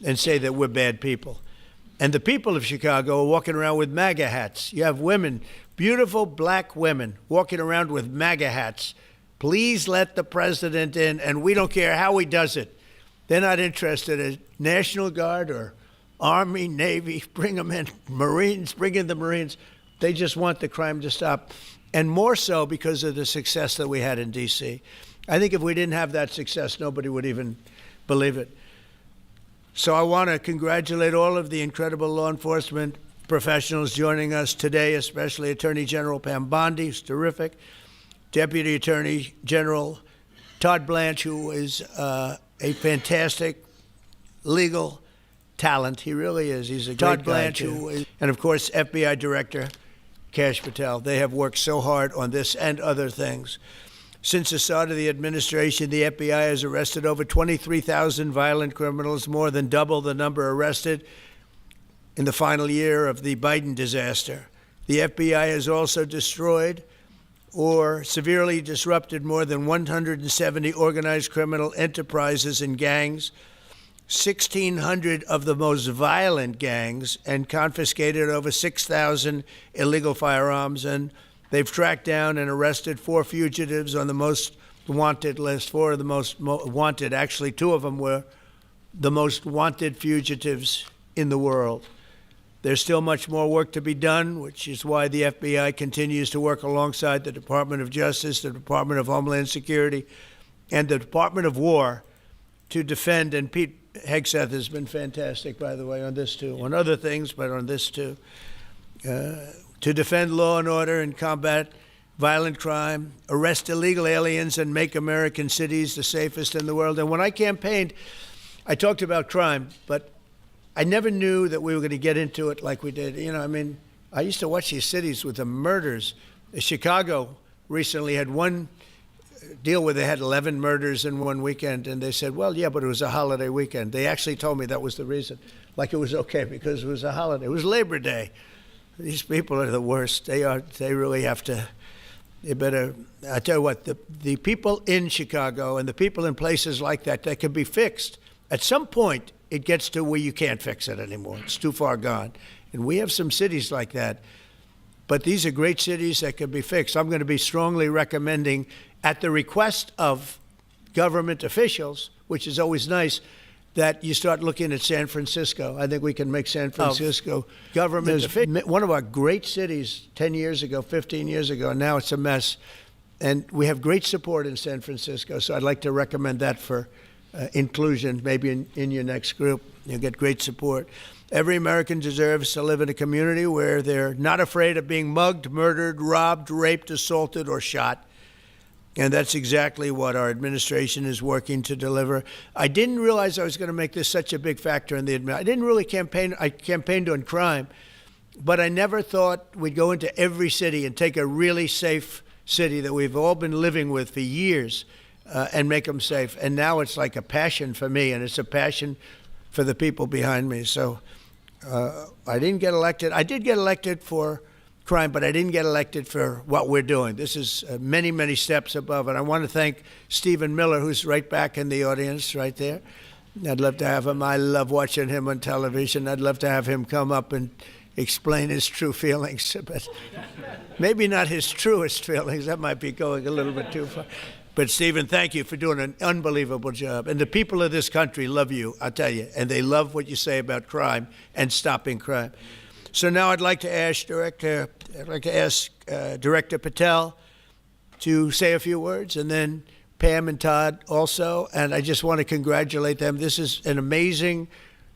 and say that we're bad people. And the people of Chicago are walking around with MAGA hats. You have women, beautiful black women, walking around with MAGA hats. Please let the president in, and we don't care how he does it. They're not interested in National Guard or Army, Navy, bring them in, Marines, bring in the Marines. They just want the crime to stop, and more so because of the success that we had in D.C. I think if we didn't have that success, nobody would even believe it. So I want to congratulate all of the incredible law enforcement professionals joining us today, especially Attorney General Pam Bondi, who's terrific, Deputy Attorney General Todd Blanche, who is a fantastic legal talent. He really is. He's a great guy, too. And, of course, FBI Director Kash Patel. They have worked so hard on this and other things. Since the start of the administration, the FBI has arrested over 23,000 violent criminals, more than double the number arrested in the final year of the Biden disaster. The FBI has also destroyed or severely disrupted more than 170 organized criminal enterprises and gangs, 1,600 of the most violent gangs, and confiscated over 6,000 illegal firearms. And they've tracked down and arrested 4 fugitives on the most wanted list, 4 of the most wanted. Actually, 2 of them were the most wanted fugitives in the world. There's still much more work to be done, which is why the FBI continues to work alongside the Department of Justice, the Department of Homeland Security, and the Department of War to defend. And Pete Hegseth has been fantastic, by the way, on this too, on other things, but on this too. To defend law and order and combat violent crime, arrest illegal aliens, and make American cities the safest in the world. And when I campaigned, I talked about crime, but I never knew that we were going to get into it like we did. You know, I mean, I used to watch these cities with the murders. Chicago recently had one deal where they had 11 murders in one weekend, and they said, well, yeah, but it was a holiday weekend. They actually told me that was the reason, like it was okay because it was a holiday. It was Labor Day. These people are the worst. They really have to, they better, I tell you what, the people in Chicago and the people in places like that can be fixed. At some point, it gets to where you can't fix it anymore. It's too far gone. And we have some cities like that. But these are great cities that can be fixed. I'm going to be strongly recommending, at the request of government officials, which is always nice, that you start looking at San Francisco. I think we can make San Francisco government official. One of our great cities 10 years ago, 15 years ago, and now it's a mess. And we have great support in San Francisco, so I'd like to recommend that for inclusion, maybe in your next group. You'll get great support. Every American deserves to live in a community where they're not afraid of being mugged, murdered, robbed, raped, assaulted, or shot. And that's exactly what our administration is working to deliver. I didn't realize I was going to make this such a big factor in the administration. I didn't really campaign. I campaigned on crime, but I never thought we'd go into every city and take a really safe city that we've all been living with for years and make them safe. And now it's like a passion for me, and it's a passion for the people behind me. So I didn't get elected. I did get elected for crime, but I didn't get elected for what we're doing. This is many, many steps above. And I want to thank Stephen Miller, who's right back in the audience right there. I'd love to have him. I love watching him on television. I'd love to have him come up and explain his true feelings, but maybe not his truest feelings. That might be going a little bit too far. But Stephen, thank you for doing an unbelievable job. And the people of this country love you, I'll tell you, and they love what you say about crime and stopping crime. So now I'd like to ask Director Patel to say a few words, and then Pam and Todd also. And I just want to congratulate them. This is an amazing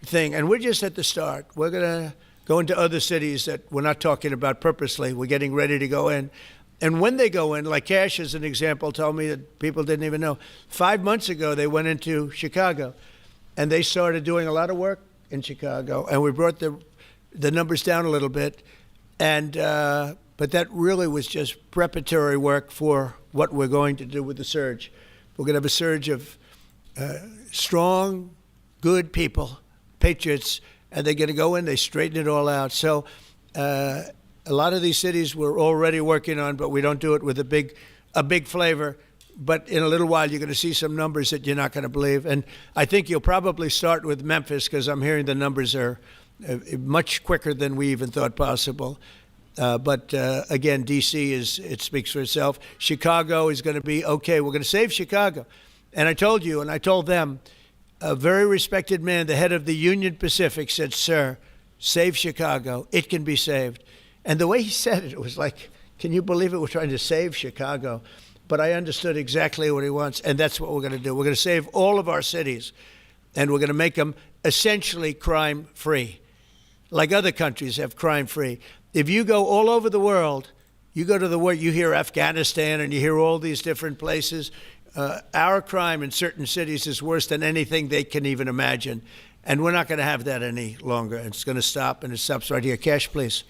thing, and we're just at the start. We're going to go into other cities that we're not talking about purposely. We're getting ready to go in. And when they go in, like Kash as an example told me that people didn't even know. 5 months ago, they went into Chicago, and they started doing a lot of work in Chicago, and we brought the numbers down a little bit. And but that really was just preparatory work for what we're going to do with the surge. We're going to have a surge of strong, good people, patriots, and they're going to go in, they straighten it all out. So a lot of these cities we're already working on, but we don't do it with a big flavor. but in a little while you're going to see some numbers that you're not going to believe. And I think you'll probably start with Memphis, because I'm hearing the numbers are much quicker than we even thought possible. But again, D.C. it speaks for itself. Chicago is going to be okay. We're going to save Chicago. And I told you, and I told them, a very respected man, the head of the Union Pacific, said, "Sir, save Chicago. It can be saved." And the way he said it, it was like, can you believe it? We're trying to save Chicago. But I understood exactly what he wants, and that's what we're going to do. We're going to save all of our cities, and we're going to make them essentially crime-free, like other countries have crime-free. If you go all over the world, you go to the world, you hear Afghanistan and you hear all these different places. Our crime in certain cities is worse than anything they can even imagine. And we're not going to have that any longer. It's going to stop, and it stops right here. Cash, please.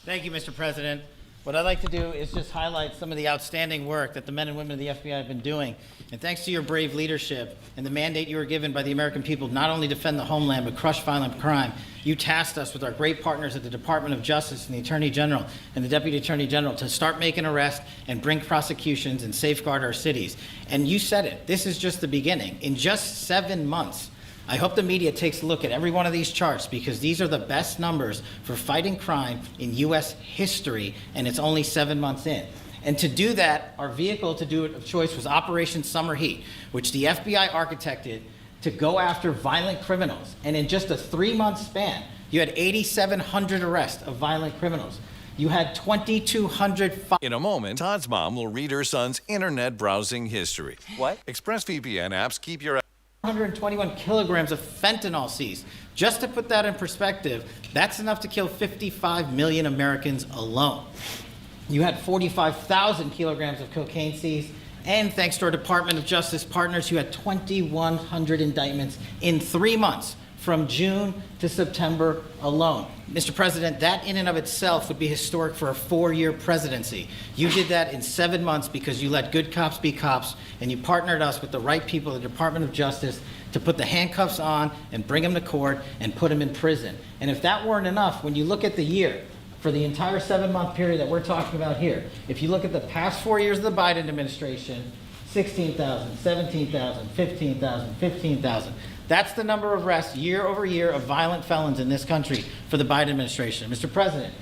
Thank you, Mr. President. What I'd like to do is just highlight some of the outstanding work that the men and women of the FBI have been doing. And thanks to your brave leadership and the mandate you were given by the American people to not only defend the homeland but crush violent crime, you tasked us with our great partners at the Department of Justice and the Attorney General and the Deputy Attorney General to start making arrests and bring prosecutions and safeguard our cities. And you said it, this is just the beginning. In just 7 months, I hope the media takes a look at every one of these charts, because these are the best numbers for fighting crime in U.S. history, and it's only 7 months in. And to do that, our vehicle to do it of choice was Operation Summer Heat, which the FBI architected to go after violent criminals. And in just a 3-month span, you had 8,700 arrests of violent criminals. You had 2,200. In a moment, Todd's mom will read her son's internet browsing history. What? ExpressVPN apps keep your 121 kilograms of fentanyl seized. Just to put that in perspective, that's enough to kill 55 million Americans alone. You had 45,000 kilograms of cocaine seized, and thanks to our Department of Justice partners, you had 2,100 indictments in 3 months, from June to September alone. Mr. President, that in and of itself would be historic for a 4-year presidency. You did that in 7 months because you let good cops be cops, and you partnered us with the right people at the Department of Justice to put the handcuffs on and bring them to court and put them in prison. And if that weren't enough, when you look at the year, for the entire 7-month period that we're talking about here, if you look at the past 4 years of the Biden administration, 16,000, 17,000, 15,000, 15,000. That's the number of arrests year over year of violent felons in this country for the Biden administration. Mr. President,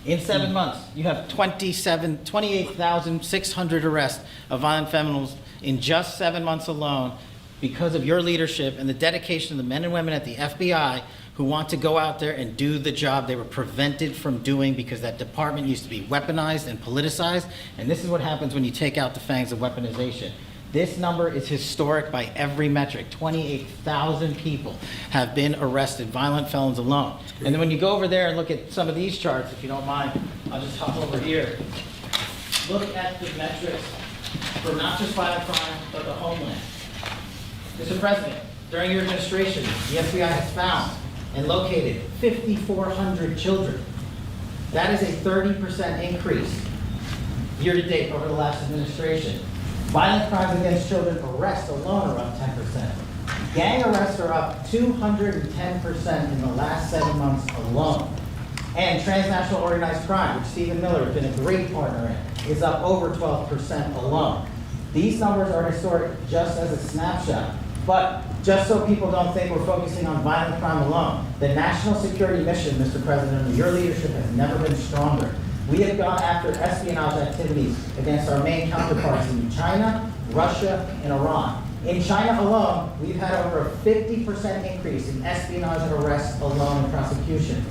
in 7 months, you have 28,600 arrests of violent felons in just 7 months alone, because of your leadership and the dedication of the men and women at the FBI who want to go out there and do the job they were prevented from doing, because that department used to be weaponized and politicized. And this is what happens when you take out the fangs of weaponization. This number is historic by every metric. 28,000 people have been arrested, violent felons alone. And then when you go over there and look at some of these charts, if you don't mind, I'll just hop over here. Look at the metrics for not just violent crime, but the homeland. Mr. President, during your administration, the FBI has found and located 5,400 children. That is a 30% increase year to date over the last administration. Violent crimes against children arrests alone are up 10%. Gang arrests are up 210% in the last 7 months alone. And transnational organized crime, which Stephen Miller has been a great partner in, is up over 12% alone. These numbers are historic just as a snapshot. But just so people don't think we're focusing on violent crime alone, the national security mission, Mr. President, under your leadership has never been stronger. We have gone after espionage activities against our main counterparts in China, Russia, and Iran. In China alone, we've had over a 50% increase in espionage arrests alone and prosecution.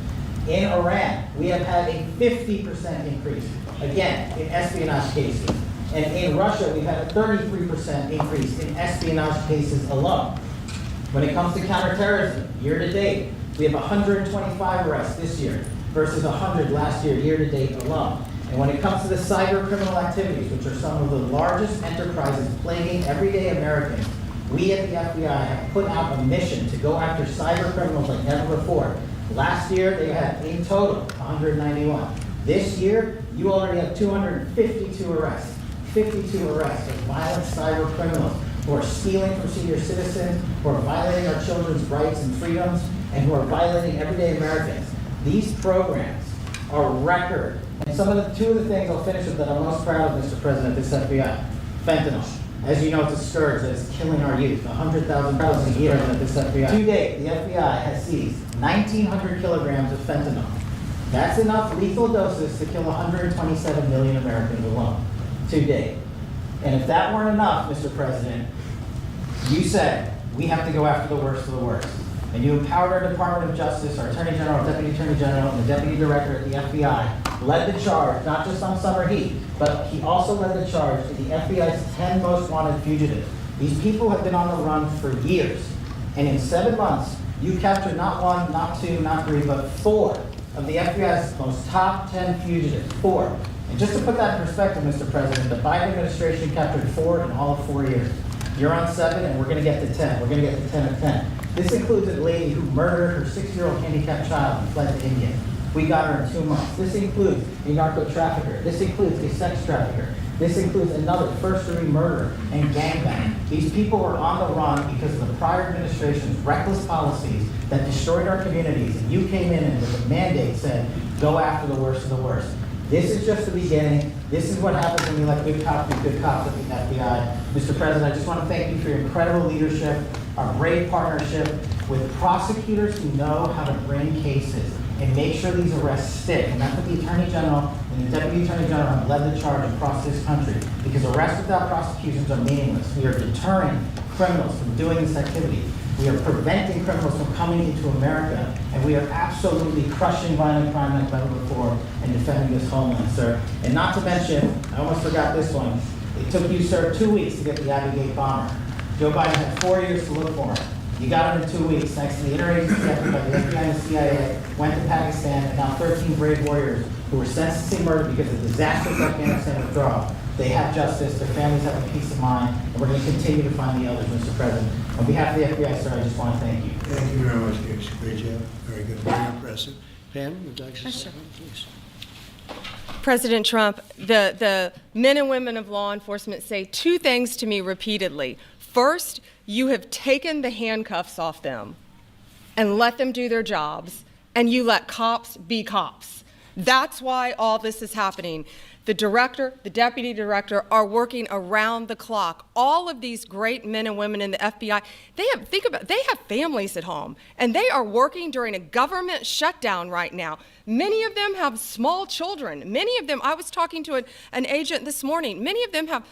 In Iran, we have had a 50% increase, again, in espionage cases. And in Russia, we've had a 33% increase in espionage cases alone. When it comes to counterterrorism, year to date, we have 125 arrests this year versus 100 last year, year to date alone. And when it comes to the cyber criminal activities, which are some of the largest enterprises plaguing everyday Americans, we at the FBI have put out a mission to go after cyber criminals like never before. Last year, they had in total 191. This year, you already have 252 arrests. 52 arrests of violent cyber criminals who are stealing from senior citizens, who are violating our children's rights and freedoms, and who are violating everyday Americans. These programs are record. And two of the things I'll finish with that I'm most proud of, Mr. President, this FBI. Fentanyl. As you know, it's a scourge that's killing our youth. 100,000 barrels a year at this FBI. To date, the FBI has seized 1,900 kilograms of fentanyl. That's enough lethal doses to kill 127 million Americans alone, to date. And if that weren't enough, Mr. President, you said we have to go after the worst of the worst. And you empowered our Department of Justice, our Attorney General, Deputy Attorney General, and the Deputy Director at the FBI, led the charge, not just on summer heat, but he also led the charge to the FBI's 10 most wanted fugitives. These people have been on the run for years. And in 7 months, you captured not 1, not 2, not 3, but 4 of the FBI's most top 10 fugitives. 4. And just to put that in perspective, Mr. President, the Biden administration captured 4 in all of 4 years. You're on 7, and we're going to get to 10. We're going to get to 10 of 10. This includes a lady who murdered her 6-year-old handicapped child and fled to India. We got her in 2 months. This includes a narco trafficker. This includes a sex trafficker. This includes another first-degree murderer and gangbang. These people were on the run because of the prior administration's reckless policies that destroyed our communities. And you came in and with a mandate said, go after the worst of the worst. This is just the beginning. This is what happens when you let good cops be good cops at the FBI. Mr. President, I just want to thank you for your incredible leadership, our great partnership with prosecutors who know how to bring cases and make sure these arrests stick. And that's what the Attorney General and the Deputy Attorney General have led the charge across this country. Because arrests without prosecutions are meaningless. We are deterring criminals from doing this activity. We are preventing criminals from coming into America, and we are absolutely crushing violent crime and federal reform and defending this homeland, sir. And not to mention, I almost forgot this one. It took you, sir, 2 weeks to get the Abbey Gate bomber. Joe Biden had 4 years to look for him. You got him in 2 weeks, thanks to the interagency effort by the FBI and the CIA, went to Pakistan, and now 13 brave warriors who were sentenced to murder because of disastrous Afghanistan withdrawal. They have justice, their families have a peace of mind, and we're going to continue to find the others, Mr. President. On behalf of the FBI, sir, I just want to thank you. Thank you very much, Gates. Great job. Very good. Very impressive. Pam, would you like to say something, please? President Trump, the men and women of law enforcement say 2 things to me repeatedly. First, you have taken the handcuffs off them and let them do their jobs, and you let cops be cops. That's why all this is happening. The director, the deputy director are working around the clock. All of these great men and women in the FBI, they have families at home, and they are working during a government shutdown right now. Many of them have small children. Many of them, I was talking to an agent this morning, many of them have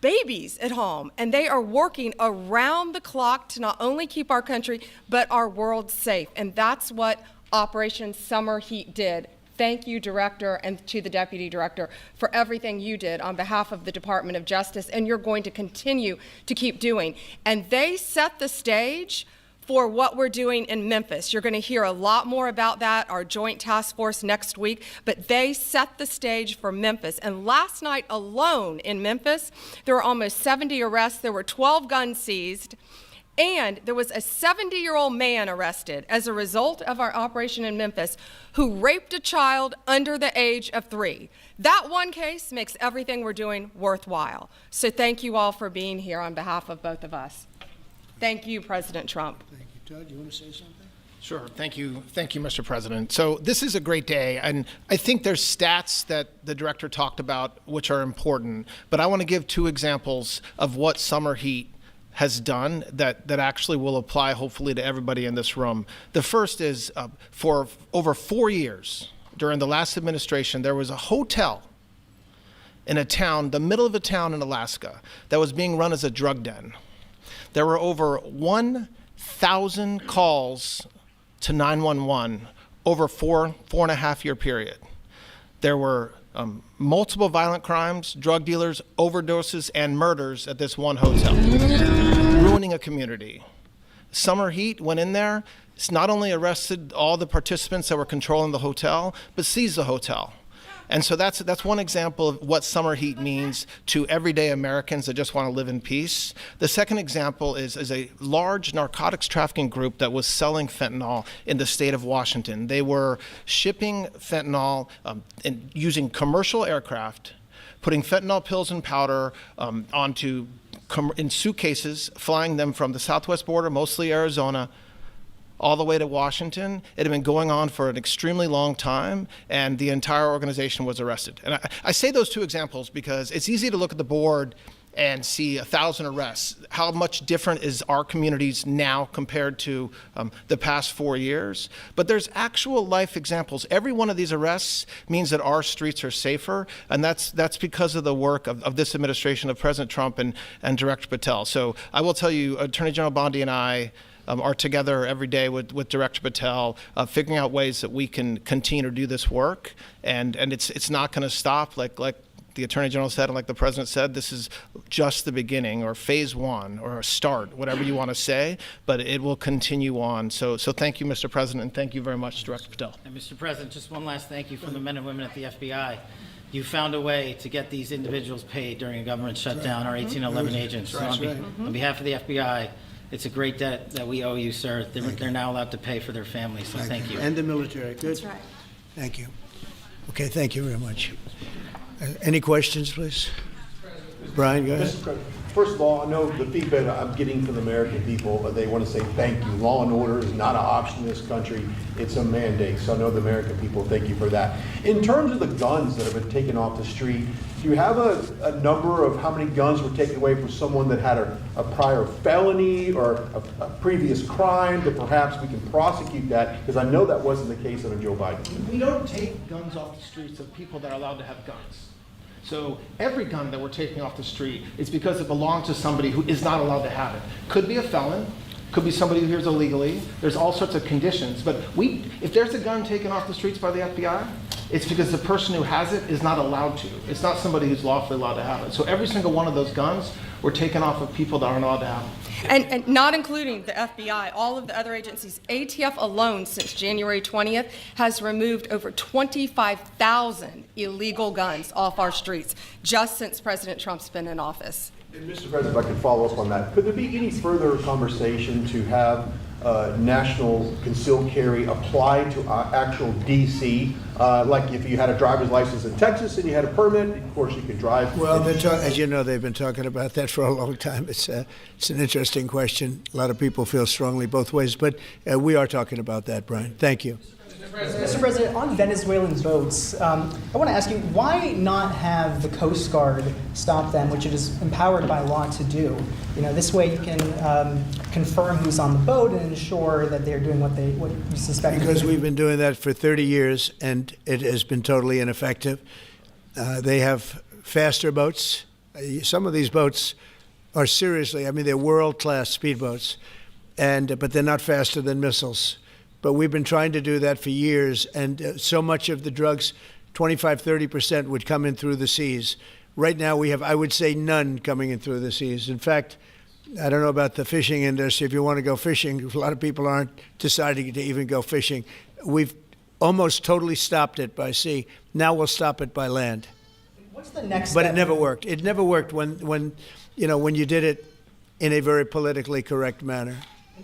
babies at home, and they are working around the clock to not only keep our country, but our world safe. And that's what Operation Summer Heat did. Thank you, Director, and to the Deputy Director for everything you did on behalf of the Department of Justice, and you're going to continue to keep doing. And they set the stage for what we're doing in Memphis. You're going to hear a lot more about that, our joint task force next week, but they set the stage for Memphis. And last night alone in Memphis, there were almost 70 arrests. There were 12 guns seized. And there was a 70-year-old man arrested as a result of our operation in Memphis who raped a child under the age of 3. That one case makes everything we're doing worthwhile. So thank you all for being here on behalf of both of us. Thank you, President Trump. Thank you. Todd, you want to say something? Sure. Thank you, Mr. President. So this is a great day, and I think there's stats that the director talked about which are important, but I want to give 2 examples of what summer heat has done that actually will apply hopefully to everybody in this room. The first is for over 4 years during the last administration, there was a hotel in a town, the middle of a town in Alaska, that was being run as a drug den. There were over 1,000 calls to 911 over a 4.5 year period. There were multiple violent crimes, drug dealers, overdoses, and murders at this one hotel, ruining a community. Summer Heat went in there, it's not only arrested all the participants that were controlling the hotel, but seized the hotel. And so that's one example of what summer heat means to everyday Americans that just want to live in peace. The second example is a large narcotics trafficking group that was selling fentanyl in the state of Washington. They were shipping fentanyl and using commercial aircraft, putting fentanyl pills and powder in suitcases, flying them from the southwest border, mostly Arizona, all the way to Washington. It had been going on for an extremely long time, and the entire organization was arrested. And I say those 2 examples because it's easy to look at the board and see 1,000 arrests, how much different is our communities now compared to the past 4 years? But there's actual life examples. Every one of these arrests means that our streets are safer, and that's because of the work of this administration, of President Trump and Director Patel. So I will tell you, Attorney General Bondi and I are together every day with Director Patel, figuring out ways that we can continue to do this work, and it's not going to stop. Like the Attorney General said, and like the President said, this is just the beginning, or phase one, or a start, whatever you want to say, but it will continue on. So thank you, Mr. President, and thank you very much, Director Patel. And Mr. President, just one last thank you from the men and women at the FBI. You found a way to get these individuals paid during a government shutdown, our 1811 agents. So on behalf of the FBI, it's a great debt that we owe you, sir. They're now allowed to pay for their families, so thank you. And the military. Good. That's right. Thank you. Okay, thank you very much. Any questions, please? Brian, go ahead. Mr. President, first of all, I know the feedback I'm getting from the American people, but they want to say thank you. Law and order is not an option in this country. It's a mandate. So I know the American people thank you for that. In terms of the guns that have been taken off the street, do you have a number of how many guns were taken away from someone that had a prior felony or a previous crime, that perhaps we can prosecute that? Because I know that wasn't the case under Joe Biden. We don't take guns off the streets of people that are allowed to have guns. So every gun that we're taking off the street is because it belongs to somebody who is not allowed to have it. Could be a felon, could be somebody who hears illegally. There's all sorts of conditions. But if there's a gun taken off the streets by the FBI, it's because the person who has it is not allowed to. It's not somebody who's lawfully allowed to have it. So every single one of those guns were taken off of people that aren't allowed to have them. And not including the FBI, all of the other agencies. ATF alone, since January 20th, has removed over 25,000 illegal guns off our streets, just since President Trump's been in office. And Mr. President, if I could follow up on that, could there be any further conversation to have national concealed carry applied to actual DC? Like if you had a driver's license in Texas and you had a permit, of course you could drive. Well, as you know, they've been talking about that for a long time. It's an interesting question. A lot of people feel strongly both ways, but we are talking about that, Brian. Thank you. Mr. President, on Venezuelan boats, I want to ask you, why not have the Coast Guard stop them, which it is empowered by law to do? You know, this way you can confirm who's on the boat and ensure that they're doing what you suspect. Because we've been doing that for 30 years, and it has been totally ineffective. They have faster boats. Some of these boats are seriously, I mean, they're world-class speedboats, but they're not faster than missiles. But we've been trying to do that for years, and so much of the drugs, 25-30%, would come in through the seas. Right now we have, I would say, none coming in through the seas. In fact, I don't know about the fishing industry. If you want to go fishing, a lot of people aren't deciding to even go fishing. We've almost totally stopped it by sea. Now we'll stop it by land. What's the next But step? it never worked. It never worked when you did it in a very politically correct manner.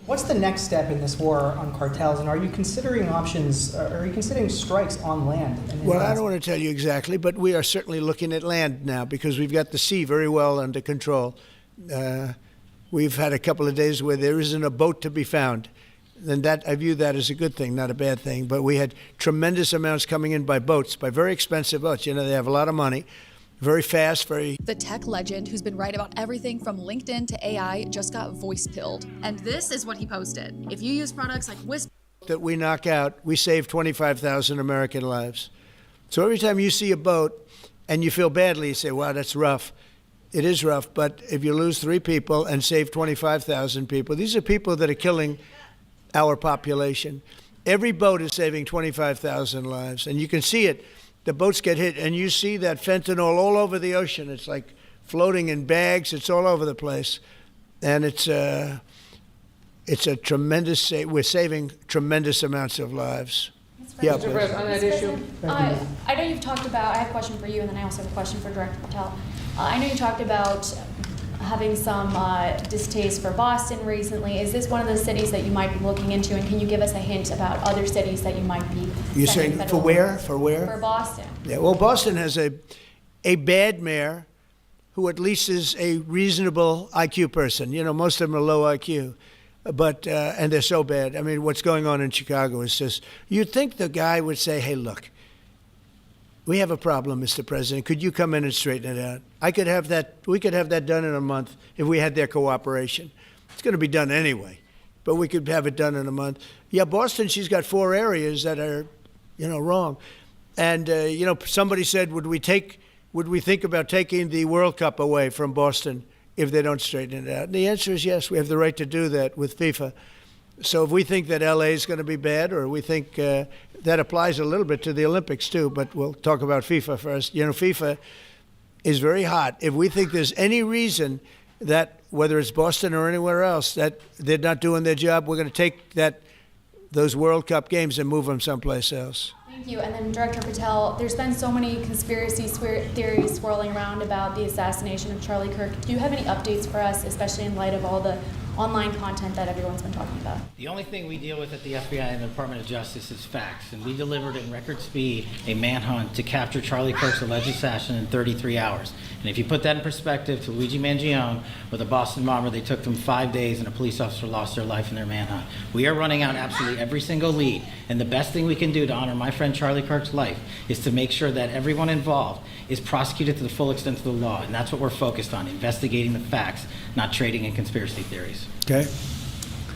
What's the next step in this war on cartels, and are you considering options, are you considering strikes on land? Well, I don't want to tell you exactly, but we are certainly looking at land now because we've got the sea very well under control. We've had a couple of days where there isn't a boat to be found. And that, I view that as a good thing, not a bad thing. But we had tremendous amounts coming in by boats, by very expensive boats. You know, they have a lot of money. Very fast, very... The tech legend who's been right about everything from LinkedIn to AI just got voice pilled. And this is what he posted. If you use products like Whisper... that we knock out, we save 25,000 American lives. So every time you see a boat and you feel badly, you say, wow, that's rough. It is rough, but if you lose 3 people and save 25,000 people, these are people that are killing our population. Every boat is saving 25,000 lives, and you can see it. The boats get hit, and you see that fentanyl all over the ocean. It's like floating in bags. It's all over the place. And it's a tremendous, we're saving tremendous amounts of lives. Yeah, Mr. President, on that issue. I know you've talked about, I have a question for you, and then I also have a question for Director Patel. I know you talked about having some distaste for Boston recently. Is this one of those cities that you might be looking into, and can you give us a hint about other cities that you might be? You're saying for where? For where? For Boston. Yeah, well, Boston has a bad mayor who at least is a reasonable IQ person. You know, most of them are low IQ, but and they're so bad. I mean, what's going on in Chicago is just, you'd think the guy would say, hey, look, we have a problem, Mr. President. Could you come in and straighten it out? We could have that done in a month if we had their cooperation. It's going to be done anyway, but we could have it done in a month. Yeah, Boston, she's got 4 areas that are, wrong. And, somebody said, would we think about taking the World Cup away from Boston if they don't straighten it out? And the answer is yes. We have the right to do that with FIFA. So if we think that LA is going to be bad, or we think that applies a little bit to the Olympics too, but we'll talk about FIFA first. FIFA is very hot. If we think there's any reason that, whether it's Boston or anywhere else, that they're not doing their job, we're going to take those World Cup games and move them someplace else. Thank you. And then Director Patel, there's been so many conspiracy theories swirling around about the assassination of Charlie Kirk. Do you have any updates for us, especially in light of all the online content that everyone's been talking about? The only thing we deal with at the FBI and the Department of Justice is facts, and we delivered in record speed a manhunt to capture Charlie Kirk's alleged assassin in 33 hours. And if you put that in perspective to Luigi Mangione with a Boston bomber, they took them 5 days and a police officer lost their life in their manhunt. We are running out absolutely every single lead, and the best thing we can do to honor my friend Charlie Kirk's life is to make sure that everyone involved is prosecuted to the full extent of the law, and that's what we're focused on, investigating the facts, not trading in conspiracy theories. Okay.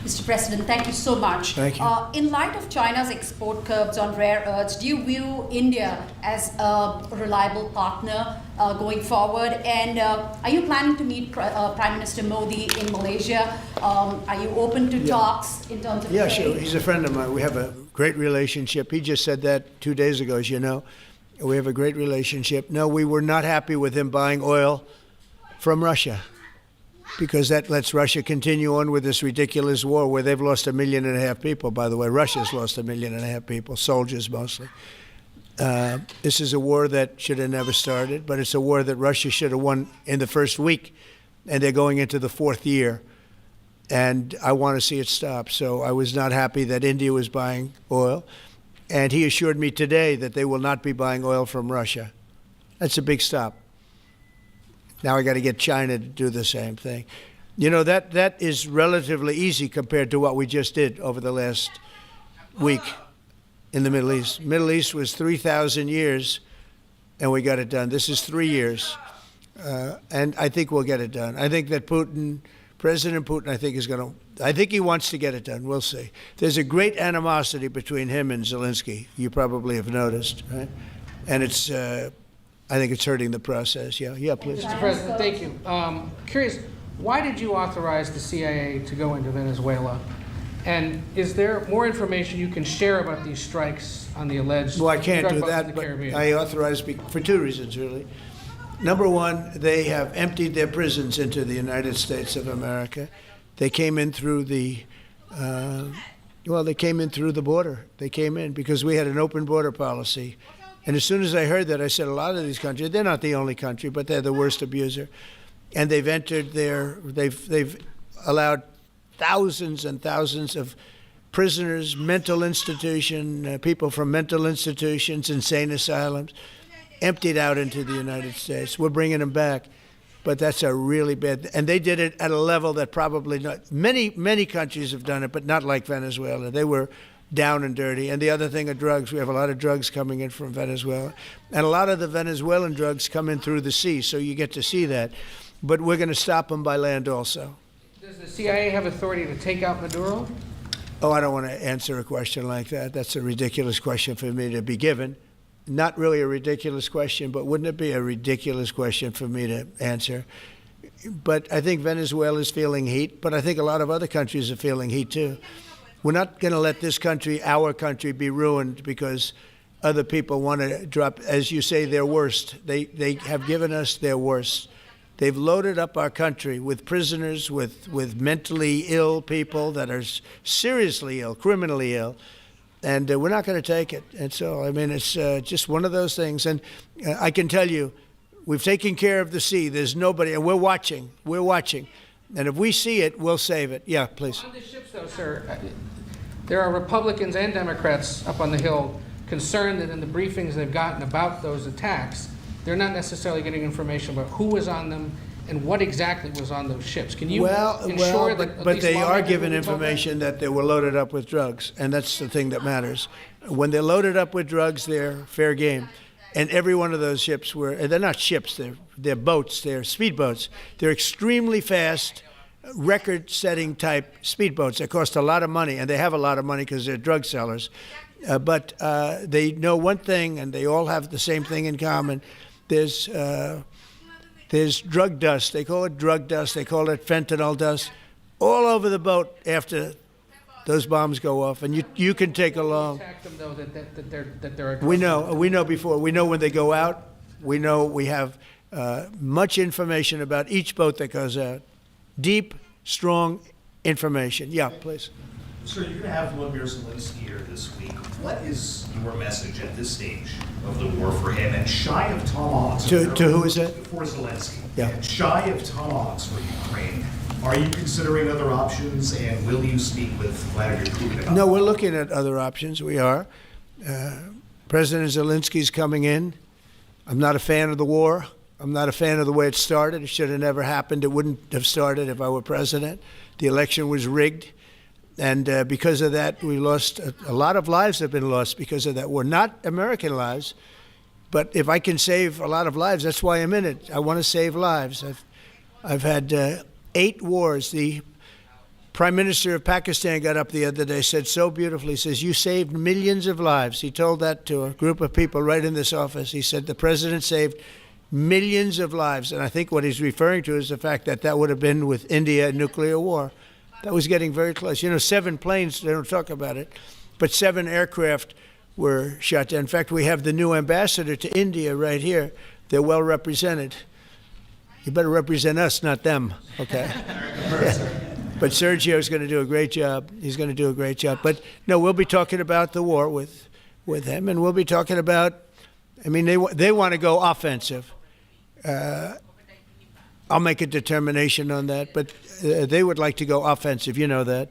Mr. President, thank you so much. Thank you. In light of China's export curbs on rare earths, do you view India as a reliable partner going forward? And are you planning to meet Prime Minister Modi in Malaysia? Are you open to talks in terms of Yeah, trade? sure. He's a friend of mine. We have a great relationship. He just said that 2 days ago, as you know. We have a great relationship. No, we were not happy with him buying oil from Russia, because that lets Russia continue on with this ridiculous war where they've lost 1.5 million people, by the way. Russia's lost 1.5 million people, soldiers mostly. This is a war that should have never started, but it's a war that Russia should have won in the first week, and they're going into the 4th year. And I want to see it stop. So I was not happy that India was buying oil. And he assured me today that they will not be buying oil from Russia. That's a big stop. Now I got to get China to do the same thing. That is relatively easy compared to what we just did over the last week in the Middle East. Middle East was 3,000 years, and we got it done. This is 3 years, and I think we'll get it done. I think that President Putin, I think he wants to get it done. We'll see. There's a great animosity between him and Zelensky. You probably have noticed, right? And I think it's hurting the process. Yeah, please. Mr. President, thank you. Curious, why did you authorize the CIA to go into Venezuela? And is there more information you can share about these strikes on the alleged Well, I can't drug do busts in that, the but Caribbean? I authorized for 2 reasons, really. Number one, they have emptied their prisons into the United States of America. They came in through the border. They came in because we had an open border policy. And as soon as I heard that, I said, a lot of these countries, they're not the only country, but they're the worst abuser. And they've they've allowed thousands and thousands of prisoners, mental institution, people from mental institutions, insane asylums, emptied out into the United States. We're bringing them back. But that's a really bad, and they did it at a level that probably not, many countries have done it, but not like Venezuela. They were down and dirty. And the other thing are drugs. We have a lot of drugs coming in from Venezuela. And a lot of the Venezuelan drugs come in through the sea, so you get to see that. But we're going to stop them by land also. Does the CIA have authority to take out Maduro? Oh, I don't want to answer a question like that. That's a ridiculous question for me to be given. Not really a ridiculous question, but wouldn't it be a ridiculous question for me to answer? But I think Venezuela is feeling heat, but I think a lot of other countries are feeling heat too. We're not going to let this country, our country, be ruined because other people want to drop, as you say, their worst. They have given us their worst. They've loaded up our country with prisoners, with mentally ill people that are seriously ill, criminally ill. And we're not going to take it. And so, I mean, it's just one of those things. And I can tell you, we've taken care of the sea. There's nobody, and we're watching. We're watching. And if we see it, we'll save it. Yeah, please. On the ships, though, sir, there are Republicans and Democrats up on the Hill concerned that in the briefings they've gotten about those attacks, they're not necessarily getting information about who was on them and what exactly was on those ships. Can you ensure that? But they are given information that they were loaded up with drugs, and that's the thing that matters. When they're loaded up with drugs, they're fair game. And every one of those ships they're not ships, they're boats, they're speedboats. They're extremely fast, record-setting type speedboats. They cost a lot of money, and they have a lot of money because they're drug sellers. But they know one thing, and they all have the same thing in common. There's drug dust. They call it drug dust. They call it fentanyl dust all over the boat after those bombs go off, and you can take along. Attack them though that they're. We know before. We know when they go out. We know we have much information about each boat that goes out. Deep, strong information. Yeah, please. Sir, you're going to have Vladimir Zelensky here this week. What is your message at this stage of the war for him? And shy of tomahawks. To who is that? For Zelensky. Yeah. And shy of tomahawks for Ukraine. Are you considering other options, and will you speak with Vladimir Putin about No, we're looking at other options. We are. President Zelensky's coming in. I'm not a fan of the war. I'm not a fan of the way it started. It should have never happened. It wouldn't have started if I were president. The election was rigged. And because of that, we lost a lot of lives have been lost because of that war. Not American lives, but if I can save a lot of lives, that's why I'm in it. I want to save lives. I've had 8 wars. The Prime Minister of Pakistan got up the other day, said so beautifully, says, you saved millions of lives. He told that to a group of people right in this office. He said the president saved millions of lives. And I think what he's referring to is the fact that that would have been with India, nuclear war. That was getting very close. 7 planes, they don't talk about it, but 7 aircraft were shot down. In fact, we have the new ambassador to India right here. They're well represented. You better represent us, not them, okay? But Sergio's going to do a great job. He's going to do a great job. But no, we'll be talking about the war with him, and we'll be talking about, they want to go offensive. I'll make a determination on that, but they would like to go offensive, you know that,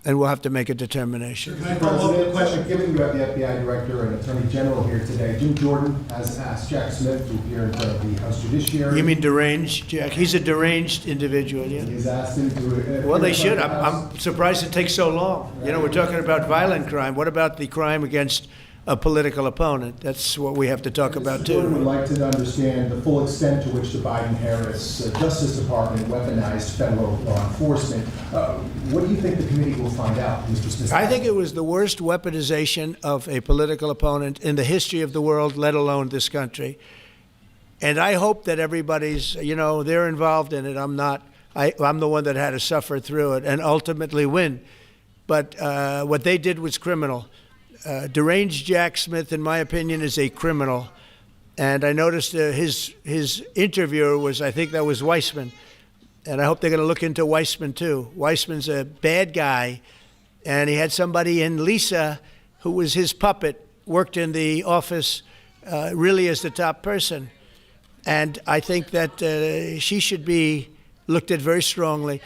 and we'll have to make a determination. Can I follow up the question? Given you have the FBI Director and Attorney General here today, Jim Jordan has asked Jack Smith to appear in front of the House Judiciary. You mean deranged, Jack? He's a deranged individual, yeah. He's asked him to well, they should. I'm surprised it takes so long. We're talking about violent crime. What about the crime against a political opponent? That's what we have to talk about, too. Jordan would like to understand the full extent to which the Biden-Harris Justice Department weaponized federal law enforcement. What do you think the committee will find out, Mr. Smith? I think it was the worst weaponization of a political opponent in the history of the world, let alone this country. And I hope that everybody's, they're involved in it. I'm not. I'm the one that had to suffer through it and ultimately win. But what they did was criminal. Deranged Jack Smith, in my opinion, is a criminal. And I noticed his interviewer was, I think that was Weissman. And I hope they're going to look into Weissman, too. Weissman's a bad guy. And he had somebody in Lisa, who was his puppet, worked in the office really as the top person. And I think that she should be looked at very strongly.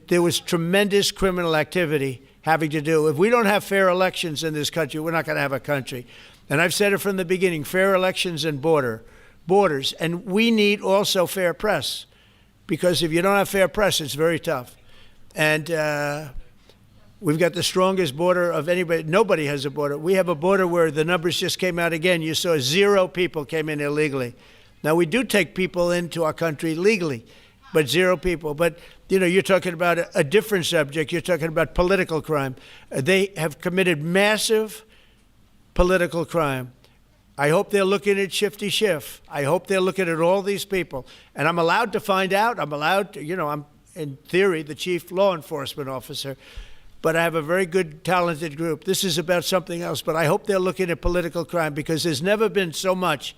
There was tremendous criminal activity having to do. If we don't have fair elections in this country, we're not going to have a country. And I've said it from the beginning, fair elections and borders. And we need also fair press, because if you don't have fair press, it's very tough. And we've got the strongest border of anybody. Nobody has a border. We have a border where the numbers just came out again. You saw 0 people came in illegally. Now, we do take people into our country legally, but 0 people. But you're talking about a different subject. You're talking about political crime. They have committed massive political crime. I hope they're looking at Shifty Schiff. I hope they're looking at all these people. And I'm allowed to find out. I'm allowed to, I'm, in theory, the chief law enforcement officer. But I have a very good, talented group. This is about something else. But I hope they're looking at political crime, because there's never been so much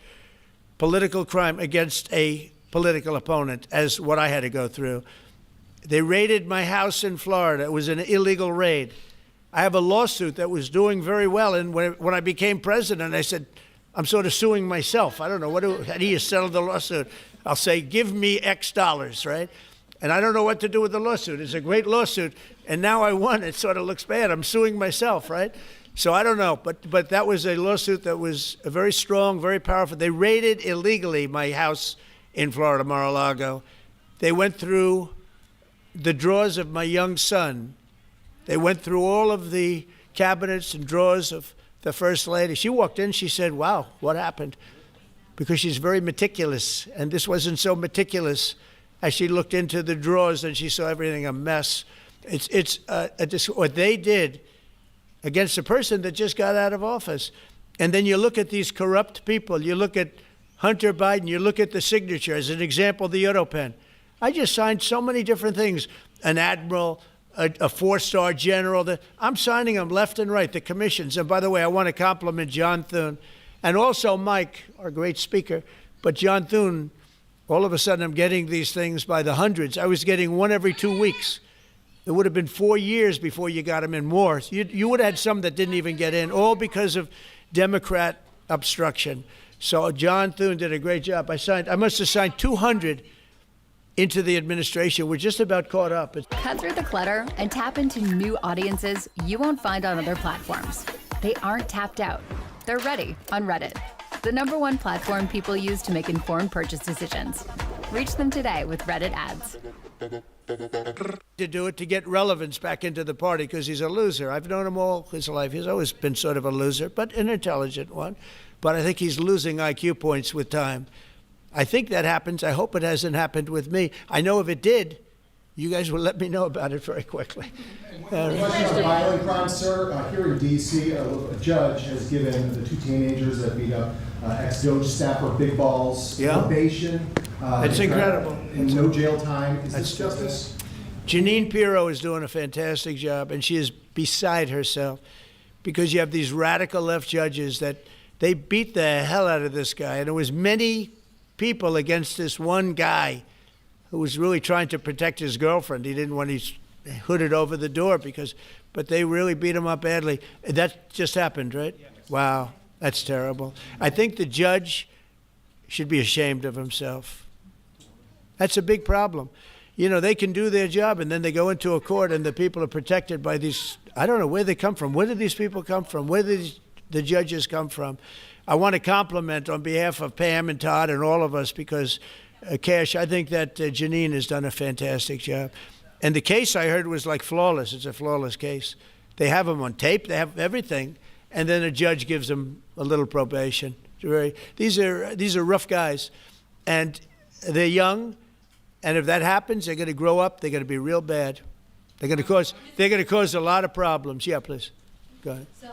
political crime against a political opponent as what I had to go through. They raided my house in Florida. It was an illegal raid. I have a lawsuit that was doing very well. And when I became president, I said, I'm sort of suing myself. I don't know. How do you settle the lawsuit? I'll say, give me X dollars, right? And I don't know what to do with the lawsuit. It's a great lawsuit. And now I won. It sort of looks bad. I'm suing myself, right? So I don't know. But that was a lawsuit that was very strong, very powerful. They raided illegally my house in Florida, Mar-a-Lago. They went through the drawers of my young son. They went through all of the cabinets and drawers of the First Lady. She walked in, she said, wow, what happened? because she's very meticulous, and this wasn't so meticulous as she looked into the drawers and she saw everything a mess. What they did against a person that just got out of office. And then you look at these corrupt people. You look at Hunter Biden. You look at the signature. As an example, the auto pen. I just signed so many different things. An admiral, a four-star general. I'm signing them left and right, the commissions. And by the way, I want to compliment John Thune and also Mike, our great speaker. But John Thune, all of a sudden I'm getting these things by the hundreds. I was getting one every 2 weeks. It would have been 4 years before you got them in more. You would have had some that didn't even get in, all because of Democrat obstruction. So John Thune did a great job. I must have signed 200 into the administration. We're just about caught up. Cut through the clutter and tap into new audiences you won't find on other platforms. They aren't tapped out. They're ready on Reddit, the #1 platform people use to make informed purchase decisions. Reach them today with Reddit ads. To do it to get relevance back into the party because he's a loser. I've known him all his life. He's always been sort of a loser, but an intelligent one. But I think he's losing IQ points with time. I think that happens. I hope it hasn't happened with me. I know if it did, you guys will let me know about it very quickly. Question on violent crime, sir. Here in D.C., a judge has given the 2 teenagers that beat up ex-Doge staffer Big Balls probation. It's incredible. And no jail time. Is this justice? Jeanine Pirro is doing a fantastic job, and she is beside herself because you have these radical left judges that they beat the hell out of this guy. And there was many people against this one guy who was really trying to protect his girlfriend. He didn't want his hooded over the door but they really beat him up badly. That just happened, right? Yeah. Wow, that's terrible. I think the judge should be ashamed of himself. That's a big problem. You know, they can do their job and then they go into a court and the people are protected by these, I don't know where they come from. Where do these people come from? Where do the judges come from? I want to compliment on behalf of Pam and Todd and all of us because, Cash, I think that Jeanine has done a fantastic job. And the case I heard was like flawless. It's a flawless case. They have them on tape. They have everything. And then a judge gives them a little probation. These are rough guys. And they're young. And if that happens, they're going to grow up. They're going to be real bad. They're going to cause a lot of problems. Yeah, please. Go ahead. So,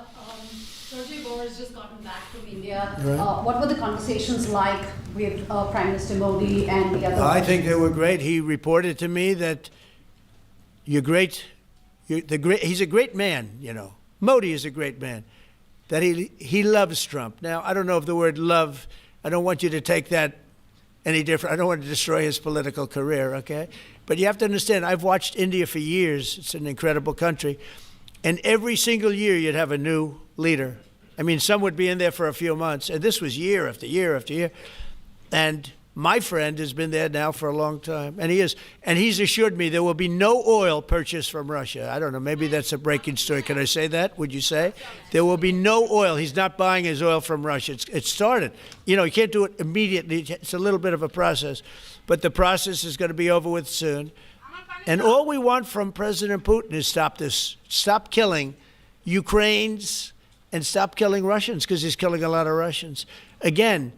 Sergey Bohr has just gotten back from India. Right. What were the conversations like with Prime Minister Modi and the other? I think they were great. He reported to me that he's a great man, you know. Modi is a great man. That he loves Trump. Now, I don't know if the word love, I don't want you to take that any different. I don't want to destroy his political career, okay? But you have to understand, I've watched India for years. It's an incredible country. And every single year you'd have a new leader. I mean, some would be in there for a few months. And this was year after year after year. And my friend has been there now for a long time. And he's assured me there will be no oil purchased from Russia. I don't know, maybe that's a breaking story. Can I say that? Would you say? There will be no oil. He's not buying his oil from Russia. It started. You know, you can't do it immediately. It's a little bit of a process. But the process is going to be over with soon. And all we want from President Putin is stop this. Stop killing Ukrainians and stop killing Russians because he's killing a lot of Russians. Again,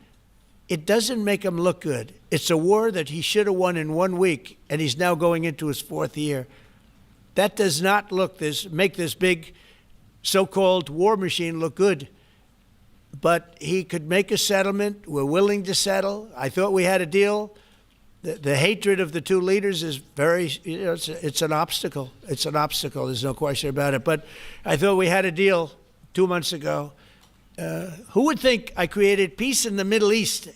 it doesn't make him look good. It's a war that he should have won in 1 week, and he's now going into his 4th year. That does not make this big so-called war machine look good. But he could make a settlement. We're willing to settle. I thought we had a deal. The hatred of the two leaders is very, it's an obstacle. It's an obstacle. There's no question about it. But I thought we had a deal 2 months ago. Who would think I created peace in the Middle East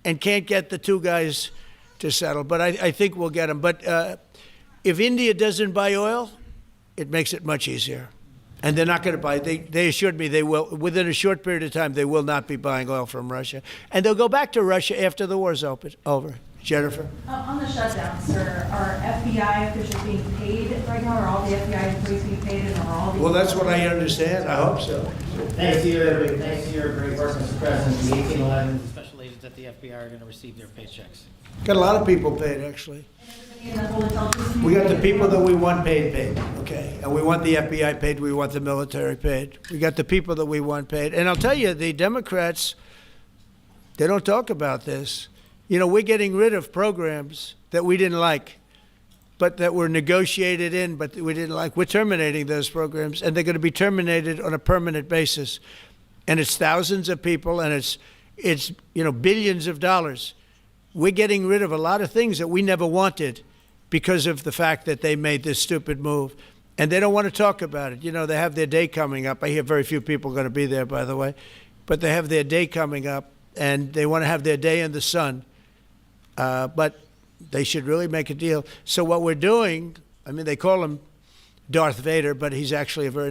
and can't get the two guys to settle? But I think we'll get them. But if India doesn't buy oil, it makes it much easier. And they're not going to buy. They assured me they will. Within a short period of time, they will not be buying oil from Russia. And they'll go back to Russia after the war's over. Jennifer? On the shutdown, sir, are FBI officials being paid right now? Are all the FBI employees being paid? And are all the Well, that's what I understand. I hope so. Thanks to your great work, Mr. President, the 1811 special agents at the FBI are going to receive their paychecks. Got a lot of people paid, actually. We got the people that we want paid, okay? And we want the FBI paid, we want the military paid. We got the people that we want paid. And I'll tell you, the Democrats, They don't talk about this. You know, we're getting rid of programs that we didn't like, but that were negotiated in, but we didn't like. We're terminating those programs, and they're going to be terminated on a permanent basis. And it's thousands of people, and it's billions of dollars. We're getting rid of a lot of things that we never wanted because of the fact that they made this stupid move. And they don't want to talk about it. You know, they have their day coming up. I hear very few people are going to be there, by the way. But they have their day coming up, and they want to have their day in the sun. But they should really make a deal. So what we're doing, I mean, they call him Darth Vader, but he's actually a very